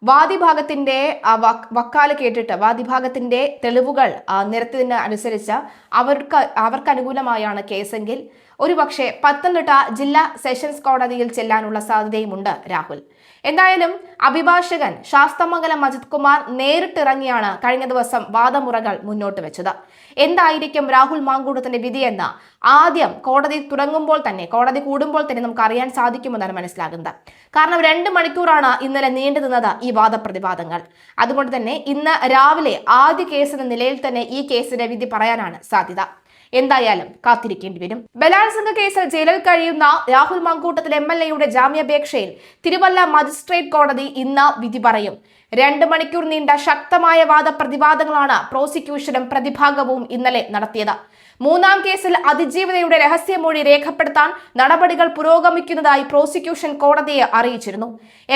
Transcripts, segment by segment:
വാദിഭാഗത്തിന്റെ വക്കാല് കേട്ടിട്ട് വാദിഭാഗത്തിന്റെ തെളിവുകൾ നിരത്തിയതിന് അനുസരിച്ച് അവർക്ക് അനുകൂലമായാണ് കേസെങ്കിൽ ഒരുപക്ഷെ പത്തനംതിട്ട ജില്ലാ സെഷൻസ് കോടതിയിൽ ചെല്ലാനുള്ള സാധ്യതയുമുണ്ട് രാഹുൽ. എന്തായാലും അഭിഭാഷകൻ ശാസ്തമംഗലം അജിത് കുമാർ നേരിട്ടിറങ്ങിയാണ് കഴിഞ്ഞ ദിവസം വാദമുറകൾ മുന്നോട്ട് വെച്ചത്. എന്തായിരിക്കും രാഹുൽ മാങ്കൂട്ടത്തിന്റെ വിധിയെന്ന് ആദ്യം കോടതി കൂടുമ്പോൾ തന്നെ നമുക്ക് അറിയാൻ സാധിക്കുമെന്നാണ് മനസ്സിലാകുന്നത്. കാരണം 2 മണിക്കൂറാണ് ഇന്നലെ നീണ്ടു നിന്നത് ഈ വാദപ്രതിവാദങ്ങൾ. അതുകൊണ്ട് തന്നെ ഇന്ന് രാവിലെ ആദ്യ കേസ് എന്ന നിലയിൽ തന്നെ ഈ കേസിന്റെ വിധി പറയാനാണ് സാധ്യത. എന്തായാലും കാത്തിരിക്കേണ്ടി വരും. ബലാത്സംഗ കേസിൽ ജയിലിൽ കഴിയുന്ന രാഹുൽ മാങ്കൂട്ടത്തിൽ MLA-യുടെ ജാമ്യാപേക്ഷയിൽ തിരുവല്ല മജിസ്ട്രേറ്റ് കോടതി ഇന്ന് വിധി പറയും. 2 മണിക്കൂർ നീണ്ട ശക്തമായ വാദപ്രതിവാദങ്ങളാണ് പ്രോസിക്യൂഷനും പ്രതിഭാഗവും ഇന്നലെ നടത്തിയത്. 3-ാം കേസിൽ അതിജീവിതയുടെ രഹസ്യമൊഴി രേഖപ്പെടുത്താൻ നടപടികൾ പുരോഗമിക്കുന്നതായി പ്രോസിക്യൂഷൻ കോടതിയെ അറിയിച്ചിരുന്നു.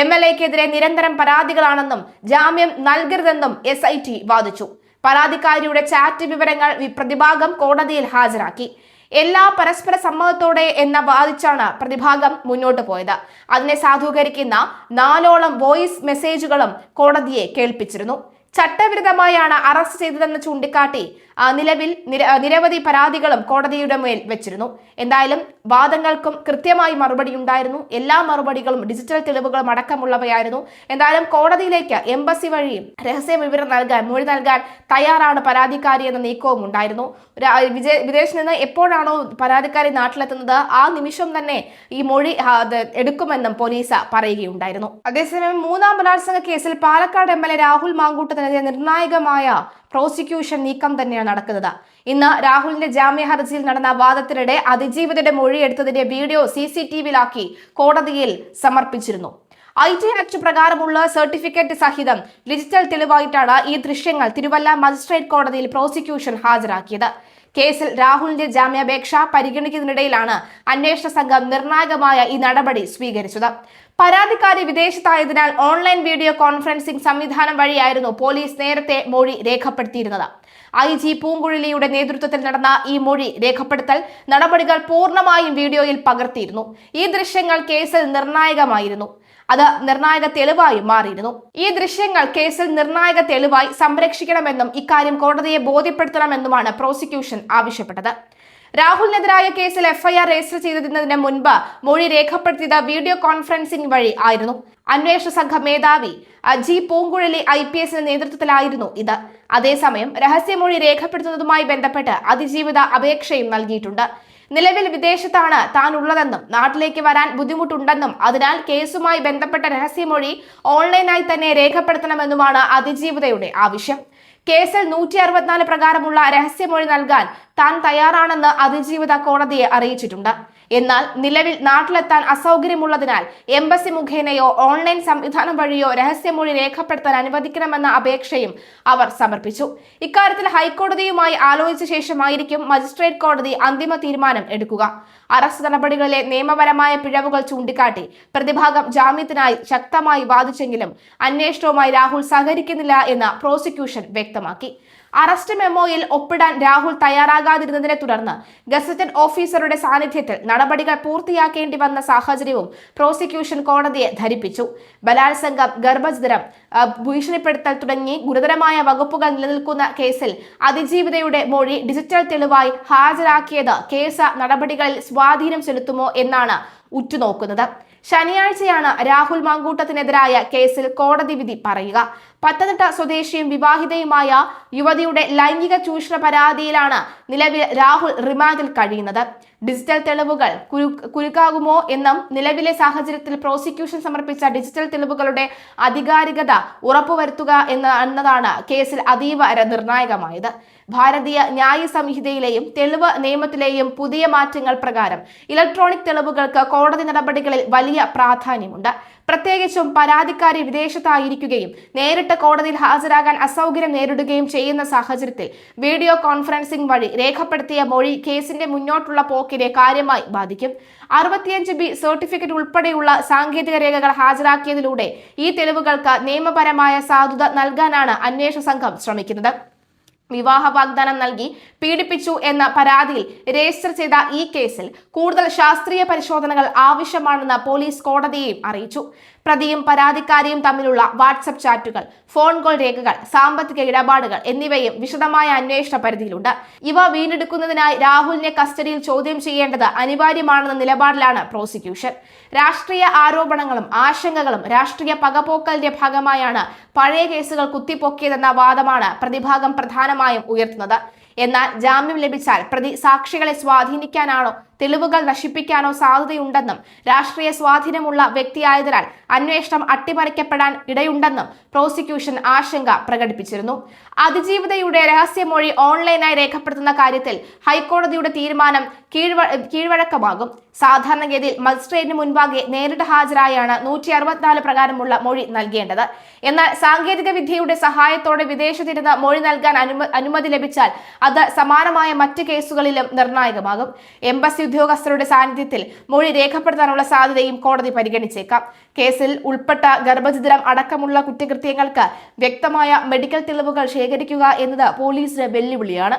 MLA-ക്കെതിരെ നിരന്തരം പരാതികളാണെന്നും ജാമ്യം നൽകരുതെന്നും SIT വാദിച്ചു. പരാതിക്കാരിയുടെ ചാറ്റ് വിവരങ്ങൾ പ്രതിഭാഗം കോടതിയിൽ ഹാജരാക്കി. എല്ലാ പരസ്പര സമ്മതത്തോടെ എന്ന് വാദിച്ചാണ് പ്രതിഭാഗം മുന്നോട്ട് പോയത്. അതിനെ സാധൂകരിക്കുന്ന 4ഓളം വോയിസ് മെസ്സേജുകളും കോടതിയെ കേൾപ്പിച്ചിരുന്നു. ചട്ടവിരുദ്ധമായാണ് അറസ്റ്റ് ചെയ്തതെന്ന് ചൂണ്ടിക്കാട്ടി നിലവിൽ നിരവധി പരാതികളും കോടതിയുടെ മേൽ വെച്ചിരുന്നു. എന്തായാലും വാദങ്ങൾക്കും കൃത്യമായി മറുപടി ഉണ്ടായിരുന്നു. എല്ലാ മറുപടികളും ഡിജിറ്റൽ തെളിവുകളും അടക്കമുള്ളവയായിരുന്നു. എന്തായാലും കോടതിയിലേക്ക് എംബസി വഴിയും രഹസ്യ വിവരം മൊഴി നൽകാൻ തയ്യാറാണ് പരാതിക്കാരി എന്ന നീക്കവും ഉണ്ടായിരുന്നു. വിദേശത്ത് നിന്ന് എപ്പോഴാണോ പരാതിക്കാരി നാട്ടിലെത്തുന്നത് ആ നിമിഷം തന്നെ ഈ മൊഴി എടുക്കുമെന്നും പോലീസ് പറയുകയുണ്ടായിരുന്നു. അതേസമയം 3-ാം ബലാത്സംഗ കേസിൽ പാലക്കാട് MLA രാഹുൽ മാങ്കൂട്ടത്തിനെതിരെ നിർണായകമായ പ്രോസിക്യൂഷൻ നീക്കം തന്നെയാണ് നടക്കുന്നത്. ഇന്ന് രാഹുലിന്റെ ജാമ്യ ഹർജിയിൽ നടന്ന വാദത്തിനിടെ അതിജീവിതയുടെ മൊഴിയെടുത്തതിന്റെ വീഡിയോ CCTV-യിലാക്കി കോടതിയിൽ സമർപ്പിച്ചിരുന്നു. IT ആക്ട് പ്രകാരമുള്ള സർട്ടിഫിക്കറ്റ് സഹിതം ഡിജിറ്റൽ തെളിവായിട്ടാണ് ഈ ദൃശ്യങ്ങൾ തിരുവല്ല മജിസ്ട്രേറ്റ് കോടതിയിൽ പ്രോസിക്യൂഷൻ ഹാജരാക്കിയത്. കേസിൽ രാഹുലിന്റെ ജാമ്യാപേക്ഷ പരിഗണിക്കുന്നതിനിടയിലാണ് അന്വേഷണ സംഘം നിർണായകമായ ഈ നടപടി സ്വീകരിച്ചത്. പരാതിക്കാരി വിദേശത്തായതിനാൽ ഓൺലൈൻ വീഡിയോ കോൺഫറൻസിംഗ് സംവിധാനം വഴിയായിരുന്നു പോലീസ് നേരത്തെ മൊഴി രേഖപ്പെടുത്തിയിരുന്നത്. IG പൂങ്കുഴലിയുടെ നേതൃത്വത്തിൽ നടന്ന ഈ മൊഴി രേഖപ്പെടുത്തൽ നടപടികൾ പൂർണ്ണമായും വീഡിയോയിൽ പകർത്തിയിരുന്നു. ഈ ദൃശ്യങ്ങൾ കേസിൽ നിർണായകമായിരുന്നു. അത് നിർണായക തെളിവായി മാറിയിരുന്നു. ഈ ദൃശ്യങ്ങൾ കേസിൽ നിർണായക തെളിവായി സംരക്ഷിക്കണമെന്നും ഇക്കാര്യം കോടതിയെ ബോധ്യപ്പെടുത്തണമെന്നുമാണ് പ്രോസിക്യൂഷൻ ആവശ്യപ്പെട്ടത്. രാഹുലിനെതിരായ കേസിൽ FIR രജിസ്റ്റർ ചെയ്തതിന് മുൻപ് മൊഴി രേഖപ്പെടുത്തിയത് വീഡിയോ കോൺഫറൻസിംഗ് വഴി ആയിരുന്നു. അന്വേഷണ സംഘ മേധാവി G പൂങ്കുഴലി IPS നേതൃത്വത്തിലായിരുന്നു ഇത്. അതേസമയം രഹസ്യമൊഴി രേഖപ്പെടുത്തുന്നതുമായി ബന്ധപ്പെട്ട് അതിജീവിത അപേക്ഷയും നൽകിയിട്ടുണ്ട്. നിലവിൽ വിദേശത്താണ് താൻ ഉള്ളതെന്നും നാട്ടിലേക്ക് വരാൻ ബുദ്ധിമുട്ടുണ്ടെന്നും അതിനാൽ കേസുമായി ബന്ധപ്പെട്ട രഹസ്യമൊഴി ഓൺലൈനായി തന്നെ രേഖപ്പെടുത്തണമെന്നുമാണ് അതിജീവിതയുടെ ആവശ്യം. കേസിൽ 164 പ്രകാരമുള്ള രഹസ്യമൊഴി നൽകാൻ താൻ തയ്യാറാണെന്ന് അതിജീവിത കോടതിയെ അറിയിച്ചിട്ടുണ്ട്. എന്നാൽ നിലവിൽ നാട്ടിലെത്താൻ അസൗകര്യമുള്ളതിനാൽ എംബസി മുഖേനയോ ഓൺലൈൻ സംവിധാനം വഴിയോ രഹസ്യമൊഴി രേഖപ്പെടുത്താൻ അനുവദിക്കണമെന്ന അപേക്ഷയും അവർ സമർപ്പിച്ചു. ഇക്കാര്യത്തിൽ ഹൈക്കോടതിയുമായി ആലോചിച്ച ശേഷമായിരിക്കും മജിസ്ട്രേറ്റ് കോടതി അന്തിമ തീരുമാനം എടുക്കുക. അറസ്റ്റ് നടപടികളിലെ നിയമപരമായ പിഴവുകൾ ചൂണ്ടിക്കാട്ടി പ്രതിഭാഗം ജാമ്യത്തിനായി ശക്തമായി വാദിച്ചെങ്കിലും അന്വേഷണവുമായി രാഹുൽ സഹകരിക്കുന്നില്ല എന്ന് പ്രോസിക്യൂഷൻ വ്യക്തമാക്കി. അറസ്റ്റ് മെമ്മോയിൽ ഒപ്പിടാൻ രാഹുൽ തയ്യാറാകാതിരുന്നതിനെ തുടർന്ന് ഗസറ്റഡ് ഓഫീസറുടെ സാന്നിധ്യത്തിൽ നടപടികൾ പൂർത്തിയാക്കേണ്ടി വന്ന സാഹചര്യവും പ്രോസിക്യൂഷൻ കോടതിയെ ധരിപ്പിച്ചു. ബലാത്സംഗം, ഗർഭഛിദ്രം, ഭീഷണിപ്പെടുത്തൽ തുടങ്ങി ഗുരുതരമായ വകുപ്പുകൾ നിലനിൽക്കുന്ന കേസിൽ അതിജീവിതയുടെ മൊഴി ഡിജിറ്റൽ തെളിവായി ഹാജരാക്കിയത് കേസ് നടപടികളിൽ സ്വാധീനം ചെലുത്തുമോ എന്നാണ് ഉറ്റുനോക്കുന്നത്. ശനിയാഴ്ചയാണ് രാഹുൽ മാങ്കൂട്ടത്തിനെതിരായ കേസിൽ കോടതി വിധി പറയുക. പത്തനംതിട്ട സ്വദേശിയും വിവാഹിതയുമായ യുവതിയുടെ ലൈംഗിക ചൂഷണ പരാതിയിലാണ് നിലവിൽ രാഹുൽ റിമാൻഡിൽ കഴിയുന്നത്. ഡിജിറ്റൽ തെളിവുകൾ കുരുക്കാകുമോ എന്നും നിലവിലെ സാഹചര്യത്തിൽ പ്രോസിക്യൂഷൻ സമർപ്പിച്ച ഡിജിറ്റൽ തെളിവുകളുടെ ആധികാരികത ഉറപ്പുവരുത്തുക എന്നതാണ് കേസിൽ അതീവ നിർണായകമായത്. ഭാരതീയ ന്യായ സംഹിതയിലെയും തെളിവ് നിയമത്തിലെയും പുതിയ മാറ്റങ്ങൾ പ്രകാരം ഇലക്ട്രോണിക് തെളിവുകൾക്ക് കോടതി നടപടികളിൽ വലിയ പ്രാധാന്യമുണ്ട്. പ്രത്യേകിച്ചും പരാതിക്കാരി വിദേശത്തായിരിക്കുകയും നേരിട്ട് കോടതിയിൽ ഹാജരാകാൻ അസൗകര്യം നേരിടുകയും ചെയ്യുന്ന സാഹചര്യത്തിൽ വീഡിയോ കോൺഫറൻസിംഗ് വഴി രേഖപ്പെടുത്തിയ മൊഴി കേസിന്റെ മുന്നോട്ടുള്ള പോക്കിനെ കാര്യമായി ബാധിക്കും. 65B സർട്ടിഫിക്കറ്റ് ഉൾപ്പെടെയുള്ള സാങ്കേതിക രേഖകൾ ഹാജരാക്കിയതിലൂടെ ഈ തെളിവുകൾക്ക് നിയമപരമായ സാധുത നൽകാനാണ് അന്വേഷണ സംഘം ശ്രമിക്കുന്നത്. വിവാഹ വാഗ്ദാനം നൽകി പീഡിപ്പിച്ചു എന്ന പരാതിയിൽ രജിസ്റ്റർ ചെയ്ത ഈ കേസിൽ കൂടുതൽ ശാസ്ത്രീയ പരിശോധനകൾ ആവശ്യമാണെന്ന് പോലീസ് കോടതിയെയും അറിയിച്ചു. പ്രതിയും പരാതിക്കാരിയും തമ്മിലുള്ള വാട്സപ്പ് ചാറ്റുകൾ, ഫോൺ കോൾ രേഖകൾ, സാമ്പത്തിക ഇടപാടുകൾ എന്നിവയും വിശദമായ അന്വേഷണ പരിധിയിലുണ്ട്. ഇവ വീണ്ടെടുക്കുന്നതിനായി രാഹുലിനെ കസ്റ്റഡിയിൽ ചോദ്യം ചെയ്യേണ്ടത് അനിവാര്യമാണെന്ന നിലപാടിലാണ് പ്രോസിക്യൂഷൻ. രാഷ്ട്രീയ ആരോപണങ്ങളും ആശങ്കകളും രാഷ്ട്രീയ പകപോക്കലിന്റെ ഭാഗമായാണ് പഴയ കേസുകൾ കുത്തിപ്പൊക്കിയതെന്ന വാദമാണ് പ്രതിഭാഗം പ്രധാനമായും ഉയർത്തുന്നത്. എന്നാൽ ജാമ്യം ലഭിച്ചാൽ പ്രതി സാക്ഷികളെ സ്വാധീനിക്കാനാണോ തെളിവുകൾ നശിപ്പിക്കാനോ സാധ്യതയുണ്ടെന്നും രാഷ്ട്രീയ സ്വാധീനമുള്ള വ്യക്തിയായതിനാൽ അന്വേഷണം അട്ടിമറിക്കപ്പെടാൻ ഇടയുണ്ടെന്നും പ്രോസിക്യൂഷൻ ആശങ്ക പ്രകടിപ്പിച്ചിരുന്നു. അതിജീവിതയുടെ രഹസ്യമൊഴി ഓൺലൈനായി രേഖപ്പെടുത്തുന്ന കാര്യത്തിൽ ഹൈക്കോടതിയുടെ തീരുമാനം കീഴ്വഴക്കമാകും. സാധാരണഗതിയിൽ മജിസ്ട്രേറ്റിന് മുൻപാകെ നേരിട്ട് ഹാജരായാണ് 164 പ്രകാരമുള്ള മൊഴി നൽകേണ്ടത്. എന്നാൽ സാങ്കേതിക വിദ്യയുടെ സഹായത്തോടെ വിദേശത്തിരുന്ന് മൊഴി നൽകാൻ അനുമതി ലഭിച്ചാൽ അത് സമാനമായ മറ്റ് കേസുകളിലും നിർണായകമാകും. എംബസി ഉദ്യോഗസ്ഥരുടെ സാന്നിധ്യത്തിൽ മൊഴി രേഖപ്പെടുത്താനുള്ള സാധ്യതയും കോടതി പരിഗണിച്ചേക്കാം. കേസിൽ ഉൾപ്പെട്ട ഗർഭഛിദ്രം അടക്കമുള്ള കുറ്റകൃത്യങ്ങൾക്ക് വ്യക്തമായ മെഡിക്കൽ തെളിവുകൾ ശേഖരിക്കുക എന്നത് പോലീസിന് വെല്ലുവിളിയാണ്.